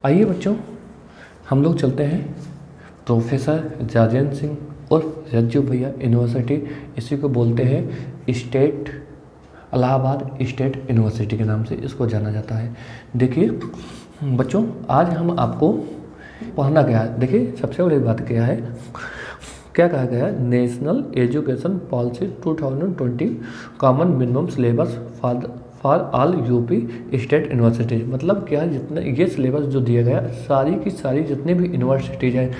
आइए बच्चों, हम लोग चलते हैं प्रोफेसर राजेंद्र सिंह और रज्जू भैया यूनिवर्सिटी, इसी को बोलते हैं स्टेट इलाहाबाद स्टेट यूनिवर्सिटी के नाम से इसको जाना जाता है। देखिए बच्चों, आज हम आपको पढ़ना क्या है। देखिए सबसे बड़ी बात क्या है, क्या कहा गया है, national education policy 2020 common minimum syllabus for all UP state universities. मतलब क्या है, जितने ये सिलेबस जो दिया गया सारी की सारी जितने भी यूनिवर्सिटीज हैं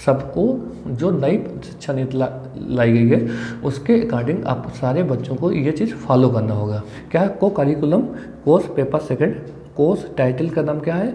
सबको जो नई शिक्षा नीति लाई गई है उसके अकॉर्डिंग आप सारे बच्चों को ये चीज़ फॉलो करना होगा। क्या है, को curriculum course paper second, course title का नाम क्या है,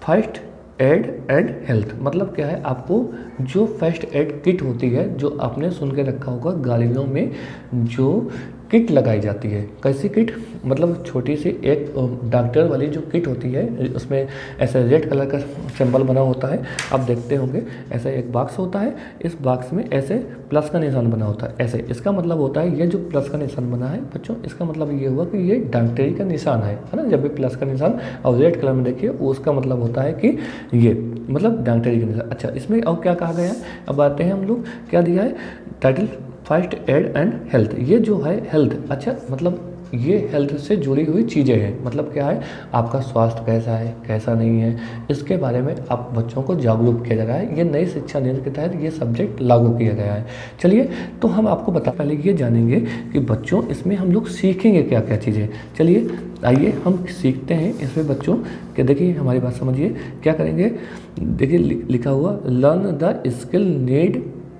फर्स्ट एड एंड हेल्थ। मतलब क्या है, आपको जो फर्स्ट एड किट होती है, जो आपने सुन के रखा होगा गाड़ियों में जो किट लगाई जाती है, कैसी किट, मतलब छोटी सी एक डॉक्टर वाली जो किट होती है, उसमें ऐसे रेड कलर का सिंबल बना होता है, आप देखते होंगे। ऐसा एक बॉक्स होता है, इस बॉक्स में ऐसे प्लस का निशान बना होता है ऐसे। इसका मतलब होता है ये जो प्लस का निशान बना है बच्चों, इसका मतलब ये हुआ कि ये डॉक्टरी का निशान है ना। जब भी प्लस का निशान और रेड कलर में देखिए, उसका मतलब होता है कि ये मतलब डॉक्टरी का निशान। अच्छा, इसमें और क्या कहा गया है, अब आते हैं हम लोग, क्या दिया है, title first aid and health. ये जो है हेल्थ, अच्छा मतलब ये हेल्थ से जुड़ी हुई चीज़ें हैं। मतलब क्या है, आपका स्वास्थ्य कैसा है कैसा नहीं है, इसके बारे में आप बच्चों को जागरूक किया जा रहा है। ये नई शिक्षा नीति के तहत ये सब्जेक्ट लागू किया गया है। चलिए तो हम आपको पहले ये जानेंगे कि बच्चों इसमें हम लोग सीखेंगे क्या क्या चीज़ें। चलिए आइए हम सीखते हैं इसमें बच्चों कि देखिए हमारी बात समझिए, क्या करेंगे। देखिए लिखा हुआ, learn the skill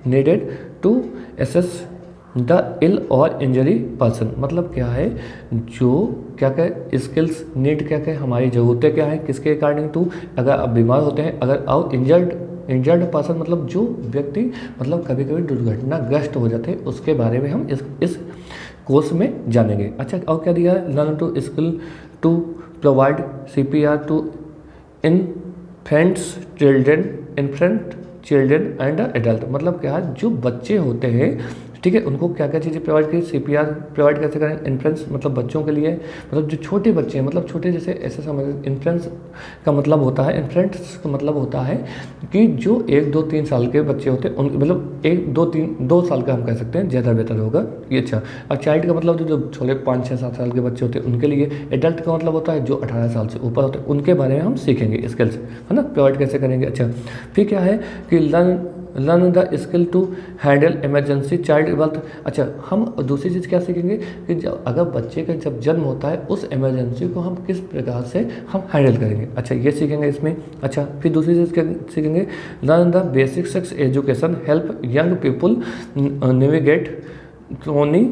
needed to assess the ill और इंजरी पर्सन। मतलब क्या है, जो क्या क्या स्किल्स नीड, क्या क्या हमारी ज़रूरतें क्या है, किसके अकॉर्डिंग टू, अगर आप बीमार होते हैं, अगर और इंजर्ड पर्सन मतलब जो व्यक्ति मतलब कभी कभी दुर्घटनाग्रस्त हो जाते हैं, उसके बारे में हम इस कोर्स में जानेंगे। अच्छा, और क्या दिया है, learn to skill to provide CPR to infant children and adult. मतलब क्या है, जो बच्चे होते हैं, ठीक है, उनको क्या क्या चीज़ें प्रोवाइड की, CPR प्रोवाइड कैसे करें, इन्फ्रेंस मतलब बच्चों के लिए, मतलब जो छोटे बच्चे हैं, मतलब छोटे जैसे ऐसे समझ, इन्फ्रेंस का मतलब होता है, इन्फ्रेंस का मतलब होता है कि जो 1 2 3 साल के बच्चे होते हैं उन, मतलब 1 2 3 2 साल का हम कह सकते हैं, ज़्यादा बेहतर होगा ये। अच्छा, और चाइल्ड का मतलब जो छोटे 5 6 7 साल के बच्चे होते हैं उनके लिए। एडल्ट का मतलब होता है जो 18 साल से ऊपर होते हैं, उनके बारे में हम सीखेंगे स्किल्स, है ना, प्रोवाइड कैसे करेंगे। अच्छा, फिर क्या है कि learn the skill to handle emergency child birth. अच्छा, हम दूसरी चीज़ क्या सीखेंगे कि जब अगर बच्चे का जब जन्म होता है उस इमरजेंसी को हम किस प्रकार से हम हैंडल करेंगे। अच्छा, ये सीखेंगे इसमें। अच्छा, फिर दूसरी चीज़ क्या सीखेंगे, learn the basic sex education help young people navigate thorny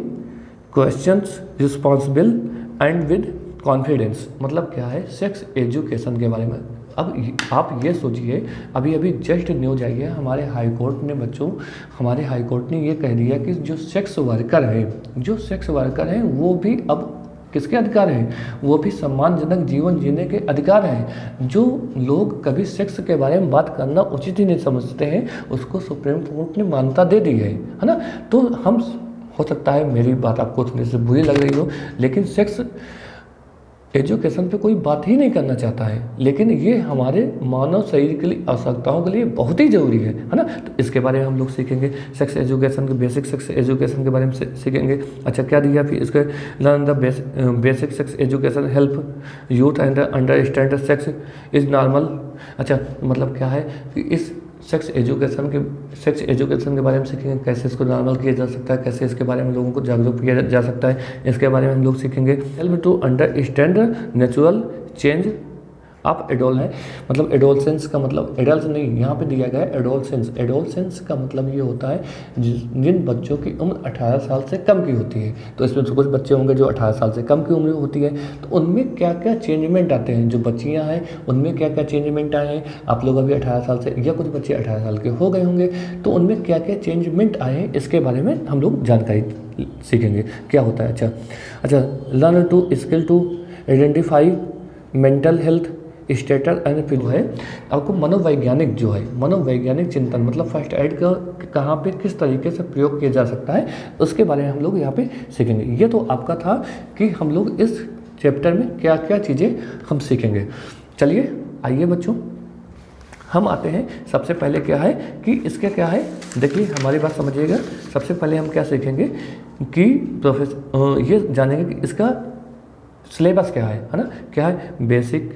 questions responsible and with confidence. मतलब क्या है, सेक्स एजुकेशन के बारे में। अब आप ये सोचिए, अभी जस्ट न्यूज आई है, हमारे हाई कोर्ट ने बच्चों, हमारे हाई कोर्ट ने ये कह दिया कि जो सेक्स वर्कर हैं वो भी अब किसके अधिकार हैं, वो भी सम्मानजनक जीवन जीने के अधिकार हैं। जो लोग कभी सेक्स के बारे में बात करना उचित ही नहीं समझते हैं, उसको सुप्रीम कोर्ट ने मान्यता दे दी है ना। तो हम, हो सकता है मेरी बात आपको थोड़ी सी बुरी लग रही हो, लेकिन सेक्स एजुकेशन पे कोई बात ही नहीं करना चाहता है, लेकिन ये हमारे मानव शरीर के लिए, आवश्यकताओं के लिए बहुत ही ज़रूरी है ना। तो इसके बारे में हम लोग सीखेंगे, सेक्स एजुकेशन के बेसिक सेक्स एजुकेशन के बारे में सीखेंगे। अच्छा, क्या दिया फिर इसके, learn the basic sex education help youth and understand sex is normal. अच्छा, मतलब क्या है कि इस सेक्स एजुकेशन के बारे में सीखेंगे, कैसे इसको नॉर्मल किया जा सकता है, कैसे इसके बारे में लोगों को जागरूक किया जा सकता है, इसके बारे में हम लोग सीखेंगे। Help to understand natural change आप एडोल है, मतलब एडोलसेंस का मतलब एडल्ट नहीं, यहाँ पे दिया गया है एडोलसेंस। एडोलसेंस का मतलब ये होता है जिन बच्चों की उम्र 18 साल से कम की होती है। तो इसमें कुछ बच्चे होंगे जो 18 साल से कम की उम्र होती है, तो उनमें क्या क्या चेंजमेंट आते हैं, जो बच्चियाँ हैं उनमें क्या क्या चेंजमेंट आए हैं। आप लोग अभी 18 साल से, या कुछ बच्चे 18 साल के हो गए होंगे, तो उनमें क्या क्या चेंजमेंट आए हैं, इसके बारे में हम लोग जानकारी सीखेंगे क्या होता है। अच्छा, learn to skill to identify mental health status and फिर जो है आपको मनोवैज्ञानिक चिंतन, मतलब फर्स्ट एड का कहाँ पे किस तरीके से प्रयोग किया जा सकता है, उसके बारे में हम लोग यहाँ पे सीखेंगे। ये तो आपका था कि हम लोग इस चैप्टर में क्या क्या चीज़ें हम सीखेंगे। चलिए आइए बच्चों, हम आते हैं सबसे पहले क्या है कि इसका क्या है, देखिए हमारी बात समझिएगा। सबसे पहले हम क्या सीखेंगे कि ये जानेंगे कि इसका सिलेबस क्या है ना, क्या है बेसिक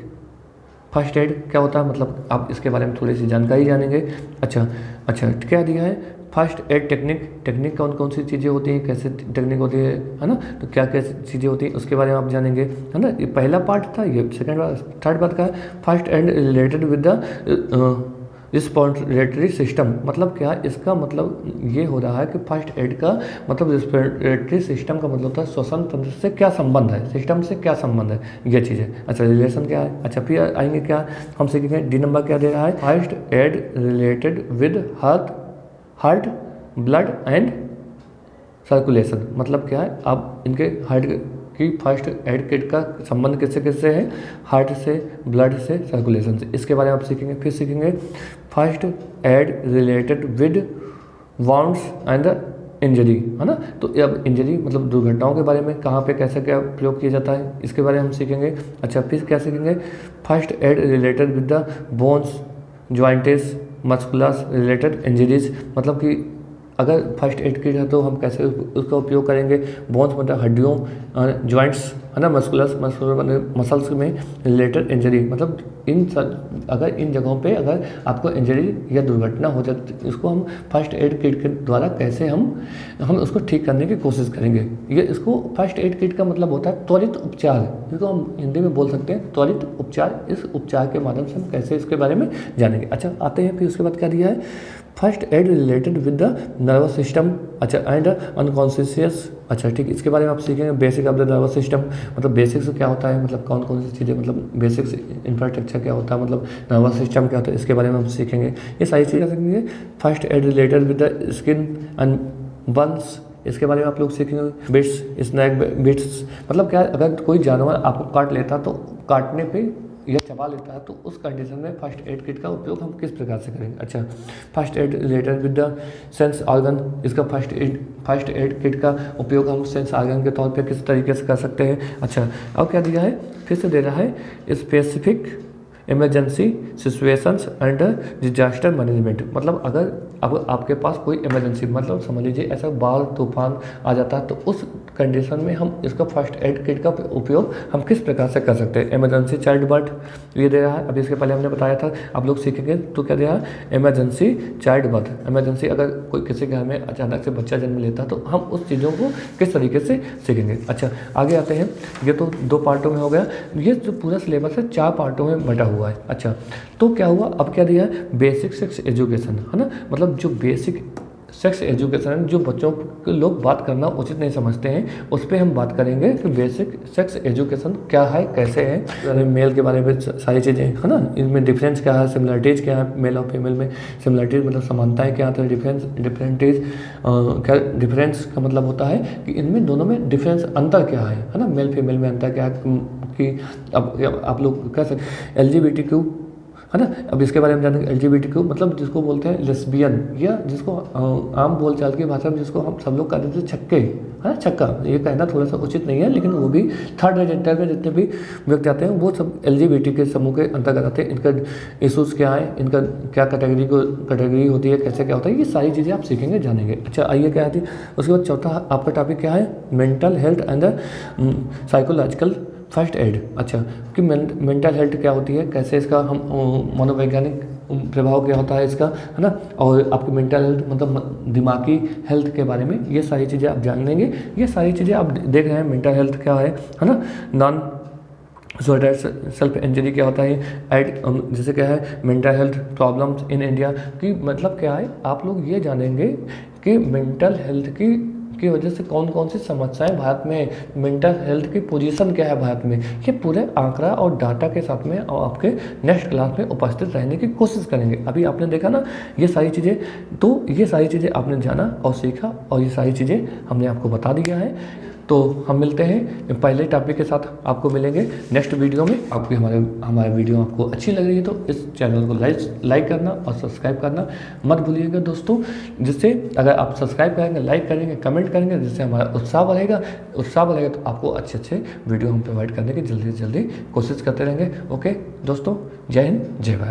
फर्स्ट एड क्या होता है, मतलब आप इसके बारे में थोड़ी सी जानकारी जानेंगे। अच्छा क्या दिया है, फर्स्ट एड टेक्निक कौन कौन सी चीज़ें होती हैं, कैसे टेक्निक होती है ना, तो क्या क्या चीज़ें होती हैं उसके बारे में आप जानेंगे, है ना। ये पहला पार्ट था, ये सेकंड पार्ट। थर्ड पार्ट का है first aid related with the respiratory system, मतलब क्या इसका मतलब ये हो रहा है कि फर्स्ट एड का मतलब रिस्पिरेटरी सिस्टम का मतलब होता है श्वसन तंत्र से क्या संबंध है, सिस्टम से क्या संबंध है, ये चीज़ें। अच्छा रिलेशन क्या है, अच्छा फिर आएंगे क्या हम सीखेंगे, डी नंबर क्या दे रहा है, first aid related with heart blood and circulation, मतलब क्या है आप इनके हार्ट की फर्स्ट एड किट का संबंध किससे किससे है, हार्ट से, ब्लड से, सर्कुलेशन से, इसके बारे में आप सीखेंगे। फिर सीखेंगे first aid related with wounds and injury, है ना, तो अब इंजरी मतलब दुर्घटनाओं के बारे में, कहाँ पे कैसे क्या प्रयोग किया जाता है इसके बारे में हम सीखेंगे। अच्छा फिर क्या सीखेंगे, first aid related with the bones joints muscles related injuries, मतलब कि अगर फर्स्ट एड किट है तो हम कैसे उसका उपयोग करेंगे, बोन्स मतलब हड्डियों, जॉइंट्स है ना, मस्कुलस मसल्स में रिलेटेड इंजरी, मतलब अगर इन जगहों पे अगर आपको इंजरी या दुर्घटना हो जाती है, इसको हम फर्स्ट एड किट के द्वारा कैसे हम उसको ठीक करने की कोशिश करेंगे। ये इसको फर्स्ट एड किट का मतलब होता है त्वरित उपचार, जिसको हम हिंदी में बोल सकते हैं त्वरित उपचार। इस उपचार के माध्यम से हम कैसे इसके बारे में जानेंगे। अच्छा आते हैं फिर उसके बाद क्या दिया है, first aid related with the nervous system, अच्छा एंड अनकॉन्शियस, अच्छा ठीक, इसके बारे में आप सीखेंगे basic of the nervous system, मतलब बेसिक्स क्या होता है, मतलब कौन कौन सी चीज़ें, मतलब बेसिक्स इंफ्रास्ट्रक्चर क्या होता है, मतलब नर्वस सिस्टम क्या होता है, इसके बारे में हम सीखेंगे। ये सारी चीज़ें सीखेंगे। First aid related with the skin and Burns, इसके बारे में आप लोग सीखेंगे। बिट्स, स्नैक बिट्स, मतलब क्या अगर कोई जानवर आपको काट लेता तो काटने पे या चबा लेता है तो उस कंडीशन में फर्स्ट एड किट का उपयोग हम किस प्रकार से करेंगे। अच्छा first aid related with the sense organ, इसका फर्स्ट एड किट का उपयोग हम सेंस ऑर्गन के तौर पे किस तरीके से कर सकते हैं। अच्छा अब क्या दिया है, फिर से दे रहा है specific emergency situations and disaster management, मतलब अगर अब आपके पास कोई इमरजेंसी, मतलब समझ लीजिए ऐसा बाढ़ तूफान आ जाता है तो उस कंडीशन में हम इसका फर्स्ट एड किट का उपयोग हम किस प्रकार से कर सकते हैं। इमरजेंसी चाइल्ड बर्थ ये दे रहा है, अभी इसके पहले हमने बताया था, आप लोग सीखेंगे तो क्या दे रहा है, इमरजेंसी चाइल्ड बर्थ, इमरजेंसी अगर कोई किसी घर में अचानक से बच्चा जन्म लेता है तो हम उस चीज़ों को किस तरीके से सीखेंगे। अच्छा आगे आते हैं, ये तो 2 पार्टों में हो गया, ये जो पूरा सिलेबस है 4 पार्टों में बटा हुआ है। अच्छा तो क्या हुआ, अब क्या दिया है, बेसिक सेक्स एजुकेशन, है ना, मतलब जो बेसिक सेक्स एजुकेशन जो बच्चों के लोग बात करना उचित नहीं समझते हैं, उस पर हम बात करेंगे कि बेसिक सेक्स एजुकेशन क्या है, कैसे है, मेल के बारे में सारी चीज़ें, है ना, इनमें डिफरेंस क्या है, सिमिलरिटीज क्या है, मेल और फीमेल में सिमिलरिटीज मतलब समानताएं क्या आती है, डिफरेंटीज क्या, डिफरेंस का मतलब होता है कि इनमें दोनों में डिफरेंस अंतर क्या है ना, मेल फीमेल में अंतर क्या है, कि अब आप लोग कह सकते LGBTQ, है ना। अब इसके बारे में जानेंगे, LGBTQ मतलब जिसको बोलते हैं लेस्बियन, या जिसको आम बोलचाल की भाषा में जिसको हम सब लोग कहते हैं छक्के, है ना, छक्का, ये कहना थोड़ा सा उचित नहीं है, लेकिन वो भी थर्ड जेंडर में जितने भी व्यक्ति आते हैं वो सब LGBT के समूह के अंतर्गत आते हैं। इनका इशूज़ क्या है, इनका क्या कैटेगरी होती है, कैसे क्या होता है, ये सारी चीज़ें आप सीखेंगे जानेंगे। अच्छा आइए क्या आती है, उसके बाद चौथा आपका टॉपिक क्या है, mental health and psychological first aid. अच्छा कि मेंटल हेल्थ क्या होती है, कैसे इसका हम मनोवैज्ञानिक प्रभाव क्या होता है इसका, है ना, और आपकी मेंटल हेल्थ मतलब दिमागी हेल्थ के बारे में ये सारी चीज़ें आप जान लेंगे। ये सारी चीज़ें आप देख रहे हैं, मेंटल हेल्थ क्या है ना, नॉन सुसाइड सेल्फ इंजरी क्या होता है, जैसे क्या है mental health problems in India, कि मतलब क्या है आप लोग ये जानेंगे कि मेंटल हेल्थ की वजह से कौन कौन सी समस्याएं भारत में, मेंटल हेल्थ की पोजीशन क्या है भारत में, ये पूरे आंकड़ा और डाटा के साथ में और आपके नेक्स्ट क्लास में उपस्थित रहने की कोशिश करेंगे। अभी आपने देखा ना ये सारी चीज़ें, तो ये सारी चीज़ें आपने जाना और सीखा और ये सारी चीज़ें हमने आपको बता दिया है। तो हम मिलते हैं पहले टॉपिक के साथ, आपको मिलेंगे नेक्स्ट वीडियो में। आपकी हमारे वीडियो आपको अच्छी लग रही है तो इस चैनल को लाइक करना और सब्सक्राइब करना मत भूलिएगा दोस्तों, जिससे अगर आप सब्सक्राइब करेंगे, लाइक करेंगे, कमेंट करेंगे, जिससे हमारा उत्साह बढ़ेगा तो आपको अच्छे वीडियो हम प्रोवाइड करने की जल्दी से जल्दी कोशिश करते रहेंगे। ओके दोस्तों, जय हिंद, जय भारत।